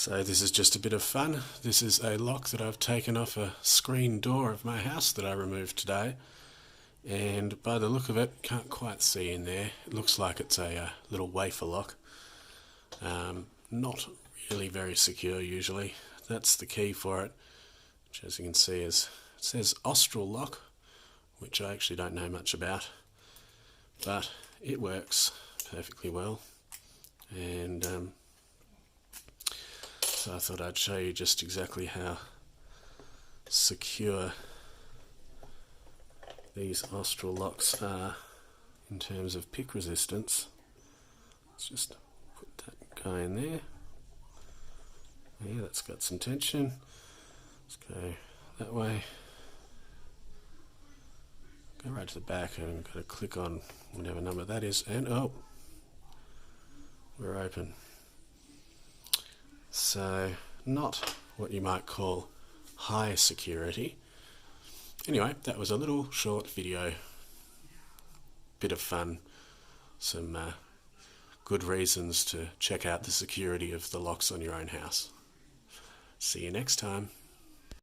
So this is just a bit of fun. This is a lock that I've taken off a screen door of my house that I removed today. And by the look of it, can't quite see in there. It looks like it's a little wafer lock. Not really very secure usually. That's the key for it, which as you can see it says Austral lock, which I actually don't know much about. But it works perfectly well. And so I thought I'd show you just exactly how secure these Austral locks are in terms of pick resistance. Let's just put that guy in there. Yeah, that's got some tension. Let's go that way. Go right to the back and got to click on whatever number that is, and oh, we're open. So not what you might call high security. Anyway, that was a little short video. Bit of fun. Some good reasons to check out the security of the locks on your own house. See you next time.